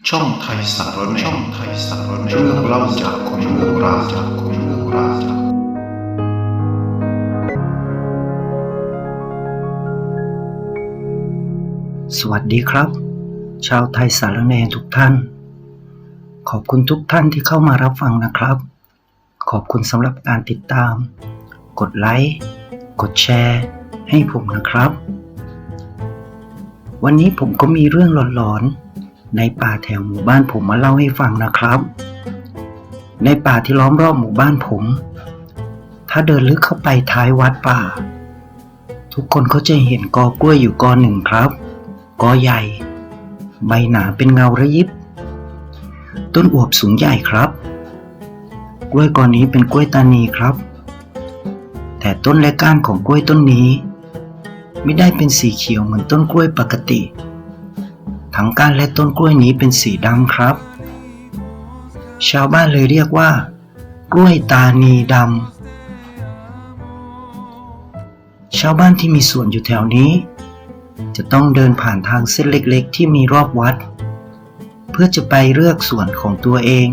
ช่องไทยสารแหน่เรื่องเล่าจากคนโบราณสวัสดีครับชาวไทยสารแหน่ทุกท่านขอบคุณทุกท่านที่เข้ามารับฟังนะครับขอบคุณสำหรับการติดตามกดไลค์กดแชร์ให้ผมนะครับวันนี้ผมก็มีเรื่องหลอนๆในป่าแถวหมู่บ้านผมมาเล่าให้ฟังนะครับในป่าที่ล้อมรอบหมู่บ้านผมถ้าเดินลึกเข้าไปท้ายวัดป่าทุกคนก็จะเห็นกอกล้วยอยู่กอหนึ่งครับกอใหญ่ใบหนาเป็นเงาระยิบต้นอวบสูงใหญ่ครับกล้วยกอนี้เป็นกล้วยตานีครับแต่ต้นและก้านของกล้วยต้นนี้ไม่ได้เป็นสีเขียวเหมือนต้นกล้วยปกติทั้งก้านและต้นกล้วยนี้เป็นสีดำครับชาวบ้านเลยเรียกว่ากล้วยตานีดำชาวบ้านที่มีสวนอยู่แถวนี้จะต้องเดินผ่านทางเส้นเล็กๆที่มีรอบวัดเพื่อจะไปเลือกสวนของตัวเอง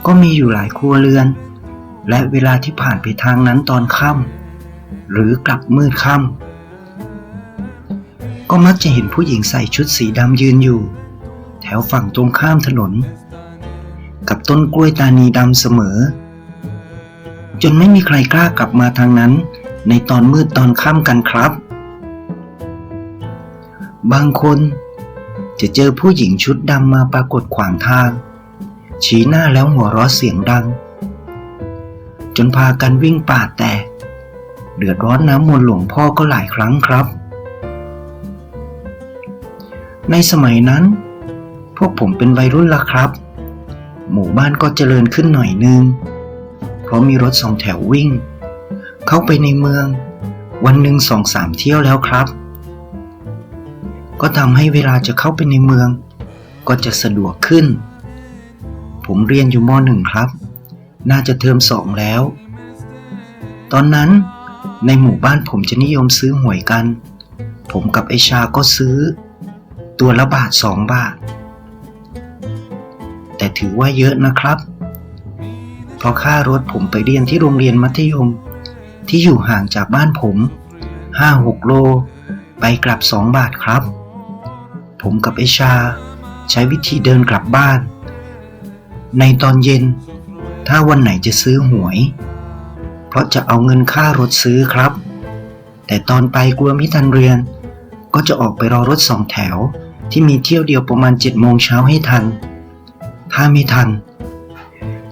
ก็มีอยู่หลายครัวเรือนและเวลาที่ผ่านไปทางนั้นตอนค่ำหรือกลับมืดค่ำก็มักจะเห็นผู้หญิงใส่ชุดสีดำยืนอยู่แถวฝั่งตรงข้ามถนนกับต้นกล้วยตานีดำเสมอจนไม่มีใครกล้ากลับมาทางนั้นในตอนมืดตอนค่ำกันครับบางคนจะเจอผู้หญิงชุดดำมาปรากฏขวางทางชี้หน้าแล้วหัวเราะเสียงดังจนพากันวิ่งป่าแตกเดือดร้อนน้ำมนต์หลวงพ่อก็หลายครั้งครับในสมัยนั้นพวกผมเป็นวัยรุ่นละครับหมู่บ้านก็เจริญขึ้นหน่อยนึงเพราะมีรถสองแถววิ่งเข้าไปในเมืองวันหนึ่ง2-3 เที่ยวแล้วครับก็ทำให้เวลาจะเข้าไปในเมืองก็จะสะดวกขึ้นผมเรียนอยู่ม.1 ครับน่าจะเทอม2แล้วตอนนั้นในหมู่บ้านผมจะนิยมซื้อหวยกันผมกับไอชาก็ซื้อตัวละบาท2 บาทแต่ถือว่าเยอะนะครับเพราะค่ารถผมไปเรียนที่โรงเรียนมัธยมที่อยู่ห่างจากบ้านผม 5-6 โลไปกลับ2 บาทครับผมกับไอชาใช้วิธีเดินกลับบ้านในตอนเย็นถ้าวันไหนจะซื้อหวยเพราะจะเอาเงินค่ารถซื้อครับแต่ตอนไปกลัวไม่ทันเรียนก็จะออกไปรอรถ2 แถวที่มีเที่ยวเดียวประมาณ7 โมงเช้าให้ทันถ้าไม่ทัน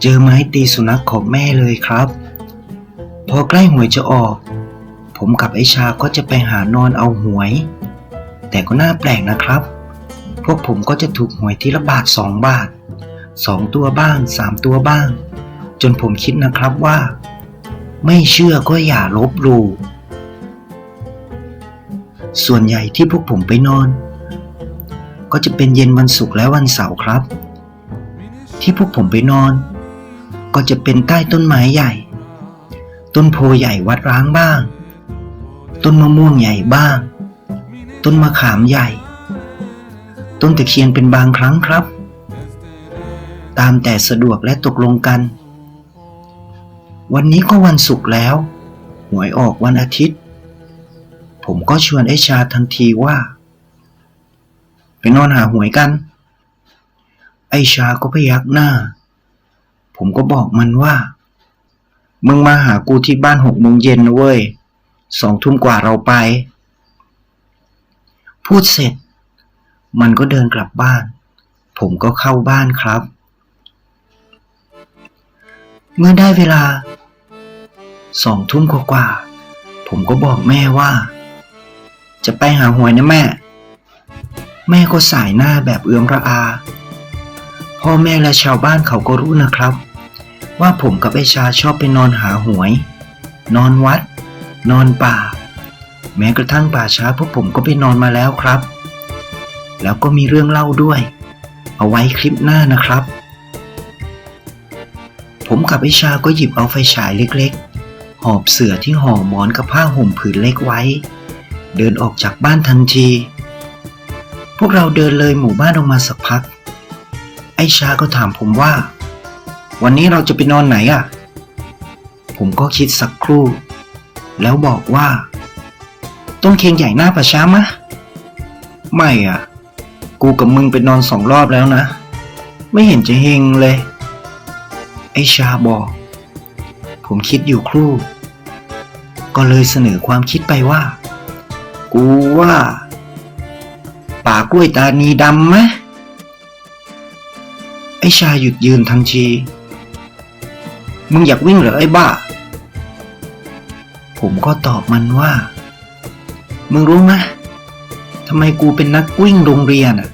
เจอไม้ตีสุนัขของแม่เลยครับพอใกล้หวยจะออกผมกับไอชาก็จะไปหานอนเอาหวยแต่ก็น่าแปลกนะครับพวกผมก็จะถูกหวยทีละบาท2 บาท2 ตัวบ้าง3 ตัวบ้างจนผมคิดนะครับว่าไม่เชื่อก็อย่าลบหลู่ส่วนใหญ่ที่พวกผมไปนอนก็จะเป็นเย็นวันศุกร์และวันเสาร์ครับที่พวกผมไปนอนก็จะเป็นใต้ต้นไม้ใหญ่ต้นโพใหญ่วัดร้างบ้างต้นมะม่วงใหญ่บ้างต้นมะขามใหญ่ต้นตะเคียนเป็นบางครั้งครับตามแต่สะดวกและตกลงกันวันนี้ก็วันศุกร์แล้วหวยออกวันอาทิตย์ผมก็ชวนไอ้ชาทันทีว่าไปนอนหาหวยกันไอ้ชาก็พยักหน้าผมก็บอกมันว่ามึงมาหากูที่บ้าน6 โมงเย็นนะเว้ย2 ทุ่มกว่าเราไปพูดเสร็จมันก็เดินกลับบ้านผมก็เข้าบ้านครับเมื่อได้เวลา2 ทุ่มกว่าผมก็บอกแม่ว่าจะไปหาหวยนะแม่ก็สายหน้าแบบเอื้อมระอาพ่อแม่และชาวบ้านเขาก็รู้นะครับว่าผมกับไอชาชอบไปนอนหาหวยนอนวัดนอนป่าแม้กระทั่งป่าช้าพวกผมก็ไปนอนมาแล้วครับแล้วก็มีเรื่องเล่าด้วยเอาไว้คลิปหน้านะครับผมกับไอชาก็หยิบเอาไฟฉายเล็กๆหอบเสื่อที่ห่อหมอนกับผ้าห่มผืนเล็กไว้เดินออกจากบ้านทันทีพ วกเราเดินเลยหมู่บ้านออกมาสักพักไอ้ชาก็ถามผมว่าวันนี้เราจะไปนอนไหนอ่ะผมก็คิดสักครู่แล้วบอกว่าต้นเคียงใหญ่หน้าป่าช้ามะไม่อ่ะกูกับมึงไปนอน2 รอบแล้วนะไม่เห็นจะเฮงเลยไอ้ชาบอกผมคิดอยู่ครู่ก็เลยเสนอความคิดไปว่ากูว่าป่ากล้วยตานีดำมะไอ้ชาหยุดยืนทันทีมึงอยากวิ่งเหรอไอ้บ้าผมก็ตอบมันว่ามึงรู้ไหมทำไมกูเป็นนักวิ่งโรงเรียนอ่ะ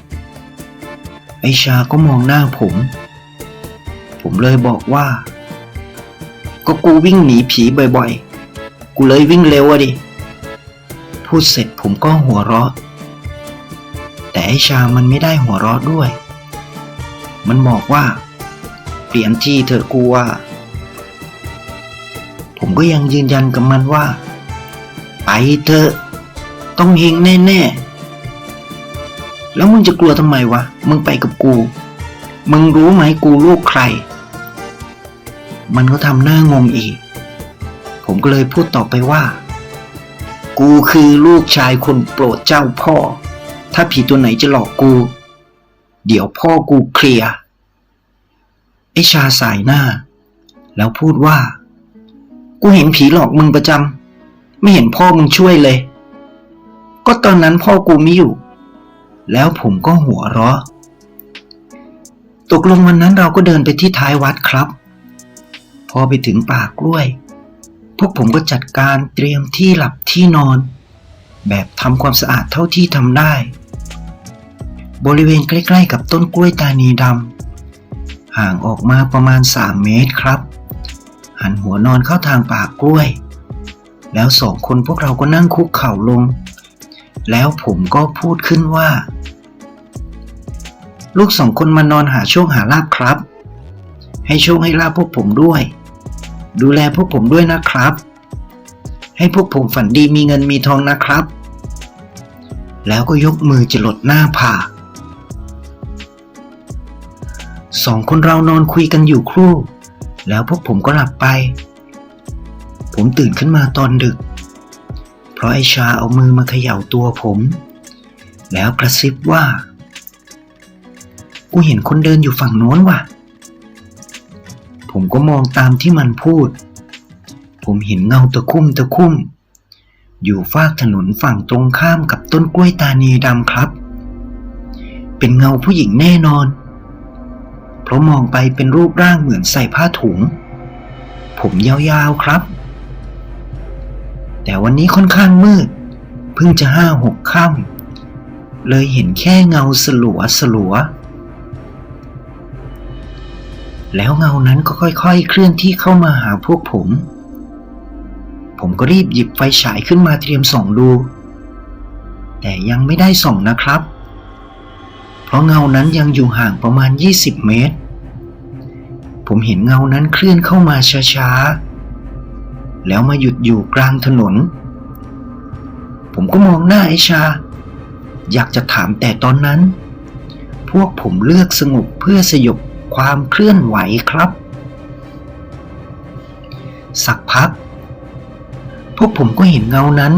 ไอ้ชาก็มองหน้าผมเลยบอกว่าก็กูวิ่งหนีผีบ่อยๆกูเลยวิ่งเร็วอะดิพูดเสร็จผมก็หัวเราะแต่ไอ้ชามันไม่ได้หัวเราะด้วยมันบอกว่าเปลี่ยนที่เถอะกูว่าผมก็ยังยืนยันกับมันว่าไปเถอะต้องเฮงแน่ๆแล้วมึงจะกลัวทำไมวะมึงไปกับกูมึงรู้ไหมกูลูกใครมันก็ทำหน้างงอีกผมก็เลยพูดต่อไปว่ากูคือลูกชายคนโปรดเจ้าพ่อถ้าผีตัวไหนจะหลอกกูเดี๋ยวพ่อกูเคลียร์ไอ้ชาสายหน้าแล้วพูดว่ากูเห็นผีหลอกมึงประจำไม่เห็นพ่อมึงช่วยเลยก็ตอนนั้นพ่อกูไม่อยู่แล้วผมก็หัวเราะตกลงวันนั้นเราก็เดินไปที่ท้ายวัดครับพอไปถึงป่ากล้วยพวกผมก็จัดการเตรียมที่หลับที่นอนแบบทำความสะอาดเท่าที่ทำได้บริเวณใกล้ๆกับต้นกล้วยตานีดำห่างออกมาประมาณ3 เมตรครับหันหัวนอนเข้าทางป่ากล้วยแล้ว2 คนพวกเราก็นั่งคุกเข่าลงแล้วผมก็พูดขึ้นว่าลูก2 คนมานอนหาโชคหาลาภครับให้โชคให้ลาภพวกผมด้วยดูแลพวกผมด้วยนะครับให้พวกผมฝันดีมีเงินมีทองนะครับแล้วก็ยกมือจะหลดหน้าผาก2 คนเรานอนคุยกันอยู่ครู่แล้วพวกผมก็หลับไปผมตื่นขึ้นมาตอนดึกเพราะไอ้ชาเอามือมาเขย่าตัวผมแล้วกระซิบว่ากูเห็นคนเดินอยู่ฝั่งโน้นว่ะผมก็มองตามที่มันพูดผมเห็นเงาตะคุ่มอยู่ฟากถนนฝั่งตรงข้ามกับต้นกล้วยตานีดำครับเป็นเงาผู้หญิงแน่นอนเพราะมองไปเป็นรูปร่างเหมือนใส่ผ้าถุงผมยาวๆครับแต่วันนี้ค่อนข้างมืดเพิ่งจะ5-6 ค่ำเลยเห็นแค่เงาสลัวแล้วเงานั้นก็ค่อยๆเคลื่อนที่เข้ามาหาพวกผมก็รีบหยิบไฟฉายขึ้นมาเตรียมส่องดูแต่ยังไม่ได้ส่องนะครับเพราะเงานั้นยังอยู่ห่างประมาณ20 เมตรผมเห็นเงานั้นเคลื่อนเข้ามาช้าๆแล้วมาหยุดอยู่กลางถนนผมก็มองหน้าไอ้ชาอยากจะถามแต่ตอนนั้นพวกผมเลือกสงบเพื่อสยบความเคลื่อนไหวครับสักพักพวกผมก็เห็นเงานั้น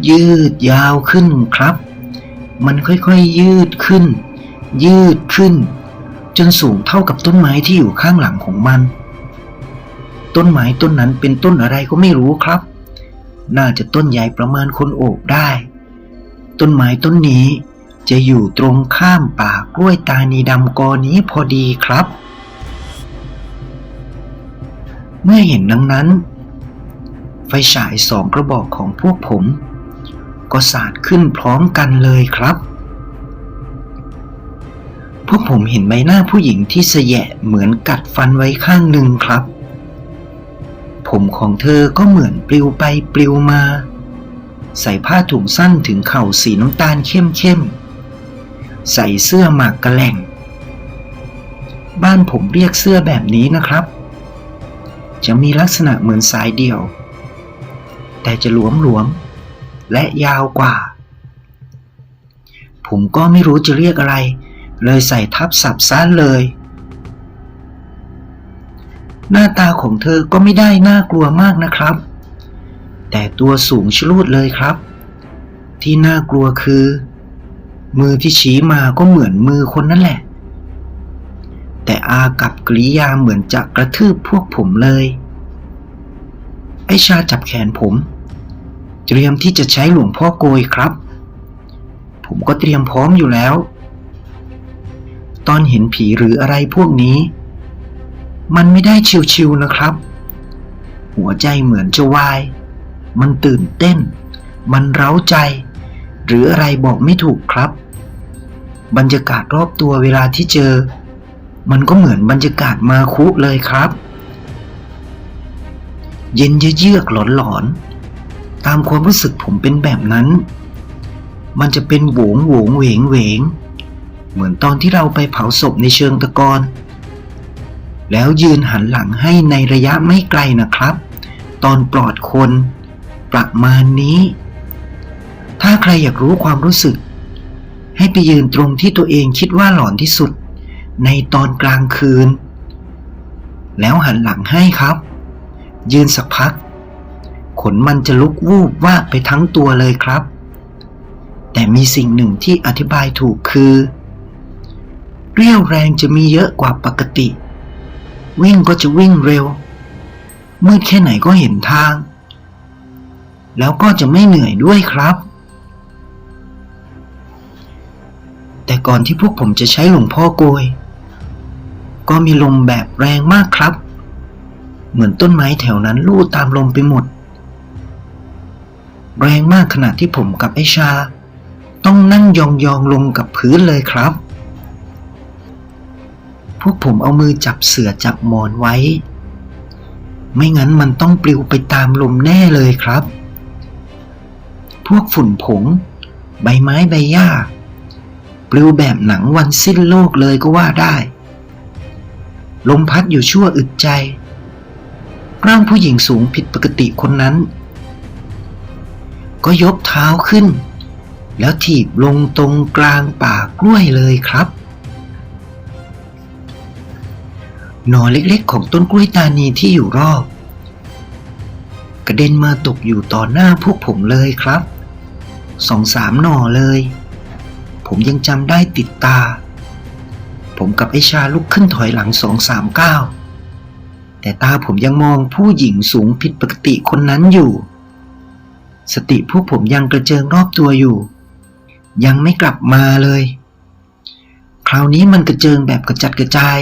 ยืดยาวขึ้นครับมันค่อยๆยืดขึ้นจนสูงเท่ากับต้นไม้ที่อยู่ข้างหลังของมันต้นไม้ต้นนั้นเป็นต้นอะไรก็ไม่รู้ครับน่าจะต้นใหญ่ประมาณคนโอบได้ต้นไม้ต้นนี้จะอยู่ตรงข้ามป่ากล้วยตานีดำกอนี้พอดีครับเมื่อเห็นดังนั้นไฟฉาย2 กระบอกของพวกผมก็สาดขึ้นพร้อมกันเลยครับพวกผมเห็นใบหน้าผู้หญิงที่แสะแยะเหมือนกัดฟันไว้ข้างหนึ่งครับผมของเธอก็เหมือนปลิวไปปลิวมาใส่ผ้าถุงสั้นถึงเข่าสีน้ำตาลเข้มใส่เสื้อหมากกะแหล่งบ้านผมเรียกเสื้อแบบนี้นะครับจะมีลักษณะเหมือนสายเดี่ยวแต่จะหลวมและยาวกว่า ผมก็ไม่รู้จะเรียกอะไรเลยใส่ทับศัพท์ซะเลยหน้าตาของเธอก็ไม่ได้น่ากลัวมากนะครับแต่ตัวสูงชะลูดเลยครับที่น่ากลัวคือมือที่ชี้มาก็เหมือนมือคนนั่นแหละแต่อากับกริยาเหมือนจะกระทืบพวกผมเลยไอ้ชาจับแขนผมเตรียมที่จะใช้หลวงพ่อโกยครับผมก็เตรียมพร้อมอยู่แล้วตอนเห็นผีหรืออะไรพวกนี้มันไม่ได้ชิวๆนะครับหัวใจเหมือนจะวายมันตื่นเต้นมันเร้าใจหรืออะไรบอกไม่ถูกครับบรรยากาศรอบตัวเวลาที่เจอมันก็เหมือนบรรยากาศมาคุเลยครับเย็นเยือกหลอนๆตามความรู้สึกผมเป็นแบบนั้นมันจะเป็นโหวงเหวงเหมือนตอนที่เราไปเผาศพในเชิงตะกอนแล้วยืนหันหลังให้ในระยะไม่ไกลนะครับตอนปลอดคนประมาณนี้ถ้าใครอยากรู้ความรู้สึกให้ไปยืนตรงที่ตัวเองคิดว่าหลอนที่สุดในตอนกลางคืนแล้วหันหลังให้ครับยืนสักพักขนมันจะลุกวูบวาบไปทั้งตัวเลยครับแต่มีสิ่งหนึ่งที่อธิบายถูกคือเรี่ยวแรงจะมีเยอะกว่าปกติวิ่งก็จะวิ่งเร็วมืดแค่ไหนก็เห็นทางแล้วก็จะไม่เหนื่อยด้วยครับแต่ก่อนที่พวกผมจะใช้หลวงพ่อโกยก็มีลมแบบแรงมากครับเหมือนต้นไม้แถวนั้นลู่ตามลมไปหมดแรงมากขนาดที่ผมกับไอ้ชาต้องนั่งยองๆลงกับพื้นเลยครับพวกผมเอามือจับเสื่อจับหมอนไว้ไม่งั้นมันต้องปลิวไปตามลมแน่เลยครับพวกฝุ่นผงใบไม้ใบหญ้าปลิวแบบหนังวันสิ้นโลกเลยก็ว่าได้ลมพัดอยู่ชั่วอึดใจร่างผู้หญิงสูงผิดปกติคนนั้นก็ยกเท้าขึ้นแล้วถีบลงตรงกลางป่ากล้วยเลยครับหน่อเล็กๆของต้นกล้วยตานีที่อยู่รอบกระเด็นมาตกอยู่ต่อหน้าพวกผมเลยครับ2-3 หน่อเลยผมยังจำได้ติดตาผมกับไอ้ชาลุกขึ้นถอยหลัง2-3 ก้าวแต่ตาผมยังมองผู้หญิงสูงผิดปกติคนนั้นอยู่สติพวกผมยังกระเจิงรอบตัวอยู่ยังไม่กลับมาเลยคราวนี้มันกระเจิงแบบกระจัดกระจาย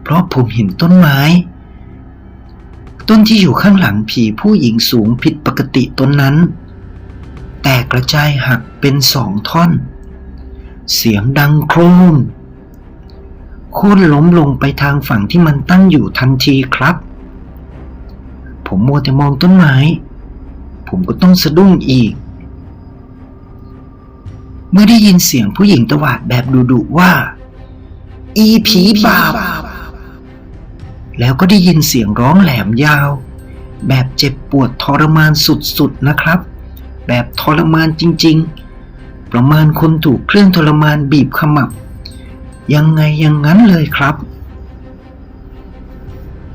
เพราะผมเห็นต้นไม้ต้นที่อยู่ข้างหลังผีผู้หญิงสูงผิดปกติต้นนั้นแตกกระจายหักเป็น2 ท่อนเสียงดังโครมโค่นล้มลงไปทางฝั่งที่มันตั้งอยู่ทันทีครับผมมัวแต่มองต้นไม้ผมก็ต้องสะดุ้งอีกเมื่อได้ยินเสียงผู้หญิงตวาดแบบดุๆว่าอีผีบาปแล้วก็ได้ยินเสียงร้องแหลมยาวแบบเจ็บปวดทรมานสุดๆนะครับแบบทรมานจริงๆประมาณคนถูกเครื่องทรมานบีบขมับยังไงอย่างนั้นเลยครับ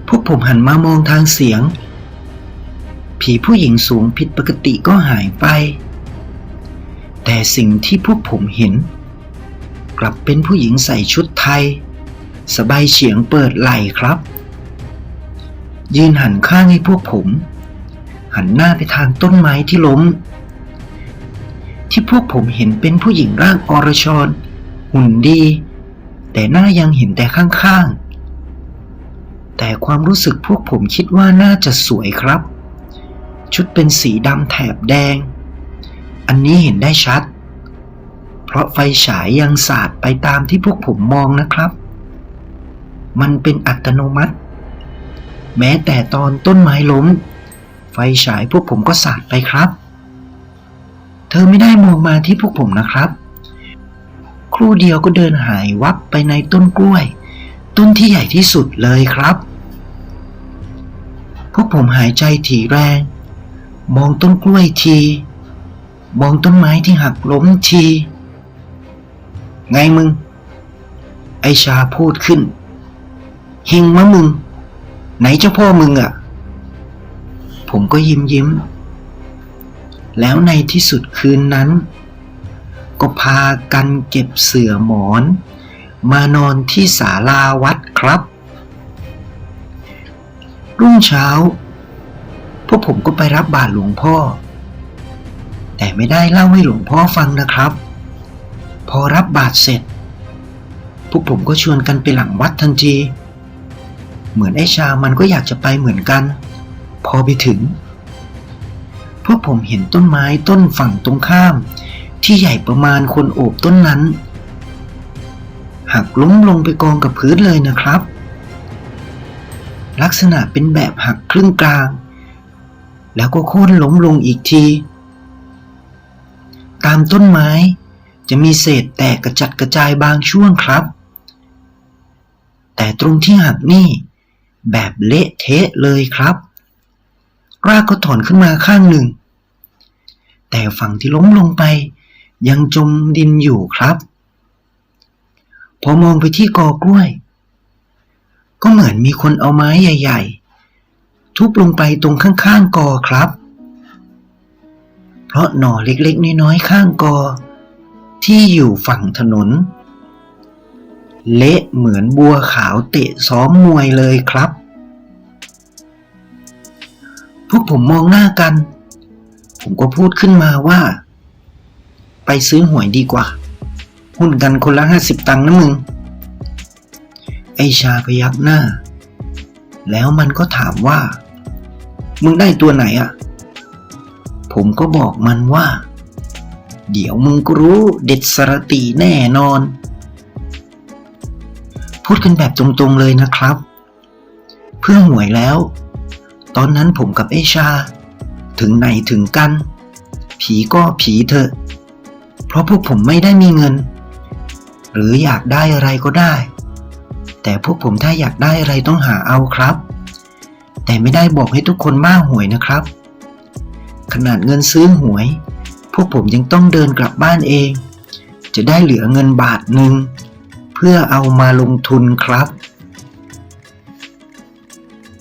พวกผมหันมามองทางเสียงผีผู้หญิงสูงผิดปกติก็หายไปแต่สิ่งที่พวกผมเห็นกลับเป็นผู้หญิงใส่ชุดไทยสบายเฉียงเปิดไหล่ครับยืนหันข้างให้พวกผมหันหน้าไปทางต้นไม้ที่ล้มที่พวกผมเห็นเป็นผู้หญิงร่างอรชรหุ่นดีแต่หน้ายังเห็นแต่ข้างๆแต่ความรู้สึกพวกผมคิดว่าน่าจะสวยครับชุดเป็นสีดำแถบแดงอันนี้เห็นได้ชัดเพราะไฟฉายยังสาดไปตามที่พวกผมมองนะครับมันเป็นอัตโนมัติแม้แต่ตอนต้นไม้ล้มไฟฉายพวกผมก็สาดไปครับเธอไม่ได้มองมาที่พวกผมนะครับครู่เดียวก็เดินหายวับไปในต้นกล้วยต้นที่ใหญ่ที่สุดเลยครับพวกผมหายใจถี่แรงมองต้นกล้วยที มองต้นไม้ที่หักล้มทีไงมึงไอชาพูดขึ้นเฮงมะมึงไหนเจ้าพ่อมึงอ่ะผมก็ยิ้มแล้วในที่สุดคืนนั้นก็พากันเก็บเสื่อหมอนมานอนที่ศาลาวัดครับรุ่งเช้าพวกผมก็ไปรับบาตรหลวงพ่อแต่ไม่ได้เล่าให้หลวงพ่อฟังนะครับพอรับบาตรเสร็จพวกผมก็ชวนกันไปหลังวัดทันทีเหมือนไอ้ชามันก็อยากจะไปเหมือนกันพอไปถึงพวกผมเห็นต้นไม้ต้นฝั่งตรงข้ามที่ใหญ่ประมาณคนโอบต้นนั้นหักล้มลงไปกองกับพื้นเลยนะครับลักษณะเป็นแบบหักครึ่งกลางแล้วก็โค่นล้มลงอีกทีตามต้นไม้จะมีเศษแตกกระจัดกระจายบางช่วงครับแต่ตรงที่หักนี่แบบเละเทะเลยครับรากก็ถอนขึ้นมาข้างหนึ่งแต่ฝั่งที่ล้มลงไปยังจมดินอยู่ครับพอมองไปที่กอกล้วยก็เหมือนมีคนเอาไม้ใหญ่ๆทุบลงไปตรงข้างๆกอครับเพราะหน่อเล็กๆน้อยๆข้างกอที่อยู่ฝั่งถนนเละเหมือนบัวขาวเตะซ้อมมวยเลยครับพวกผมมองหน้ากันผมก็พูดขึ้นมาว่าไปซื้อหวยดีกว่าหุ้นกันคนละ50 ตังค์นะมึงไอชาพยักหน้าแล้วมันก็ถามว่ามึงได้ตัวไหนอ่ะผมก็บอกมันว่าเดี๋ยวมึงก็รู้เด็ดสรติแน่นอนพูดกันแบบตรงๆเลยนะครับเพื่อหวยแล้วตอนนั้นผมกับไอชาถึงไหนถึงกันผีก็ผีเถอะเพราะพวกผมไม่ได้มีเงินหรืออยากได้อะไรก็ได้แต่พวกผมถ้าอยากได้อะไรต้องหาเอาครับแต่ไม่ได้บอกให้ทุกคนบ้าหวยนะครับขนาดเงินซื้อหวยพวกผมยังต้องเดินกลับบ้านเองจะได้เหลือเงิน1 บาทเพื่อเอามาลงทุนครับ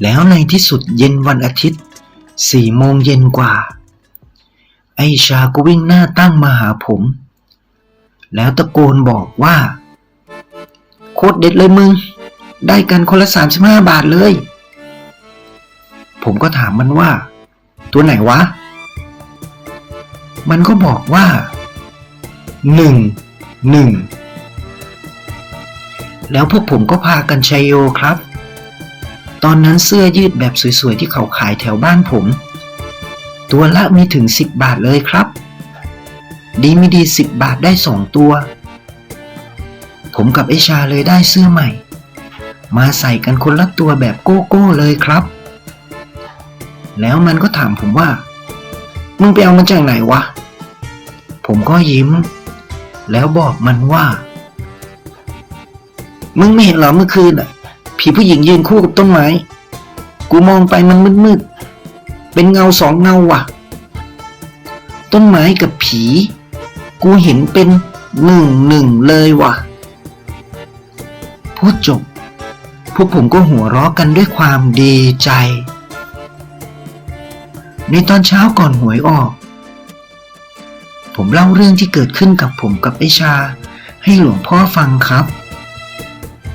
แล้วในที่สุดเย็นวันอาทิตย์4 โมงเย็นกว่าไอชาก็วิ่งหน้าตั้งมาหาผมแล้วตะโกนบอกว่าโคตรเด็ดเลยมึงได้กันคนละ35 บาทเลยผมก็ถามมันว่าตัวไหนวะมันก็บอกว่า11แล้วพวกผมก็พากันชัยโยครับตอนนั้นเสื้อยืดแบบสวยๆที่เขาขายแถวบ้านผมตัวละมีถึง10 บาทเลยครับดีไม่ดี10 บาทได้2 ตัวผมกับไอชาเลยได้เสื้อใหม่มาใส่กันคนละตัวแบบโก้โก้เลยครับแล้วมันก็ถามผมว่ามึงไปเอามาจากไหนวะผมก็ยิ้มแล้วบอกมันว่ามึงไม่เห็นเหรอเมื่อคืนอ่ะผีผู้หญิงยืนคู่กับต้นไม้กูมองไปมันมืดๆเป็นเงา2 เงาว่ะต้นไม้กับผีกูเห็นเป็น11เลยว่ะพูดจบพวกผมก็หัวเราะกันด้วยความดีใจในตอนเช้าก่อนหวยออกผมเล่าเรื่องที่เกิดขึ้นกับผมกับไอชาให้หลวงพ่อฟังครับ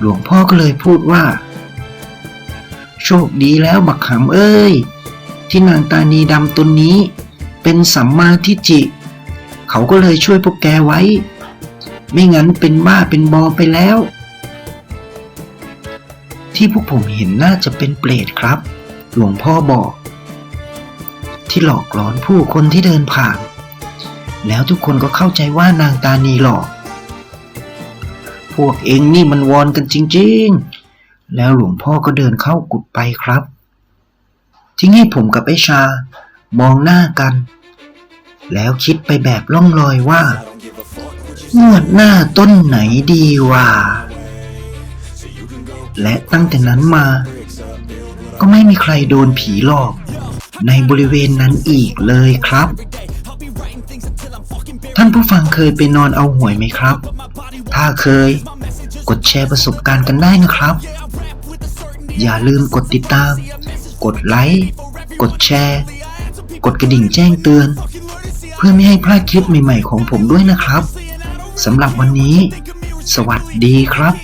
หลวงพ่อก็เลยพูดว่าโชคดีแล้วบักหำเอ้ยที่นางตานีดำตนนี้เป็นสัมมาทิฏฐิเขาก็เลยช่วยพวกแกไว้ไม่งั้นเป็นบ้าเป็นบอไปแล้วที่พวกผมเห็นน่าจะเป็นเปรตครับหลวงพ่อบอกที่หลอกหลอนผู้คนที่เดินผ่านแล้วทุกคนก็เข้าใจว่านางตานีหลอกพวกเองนี่มันวอนกันจริงๆแล้วหลวงพ่อก็เดินเข้ากุฏิไปครับที่นี่ผมกับไอ้ชามองหน้ากันแล้วคิดไปแบบล่องลอยว่างวดหน้าต้นไหนดีวะและตั้งแต่นั้นมาก็ไม่มีใครโดนผีหลอกในบริเวณนั้นอีกเลยครับ ท่านผู้ฟังเคยไปนอนเอาหวยไหมครับ ถ้าเคยกดแชร์ประสบการณ์กันได้นะครับ อย่าลืมกดติดตาม กดไลค์ กดแชร์ กดกระดิ่งแจ้งเตือน เพื่อไม่ให้พลาดคลิปใหม่ๆของผมด้วยนะครับ สำหรับวันนี้ สวัสดีครับ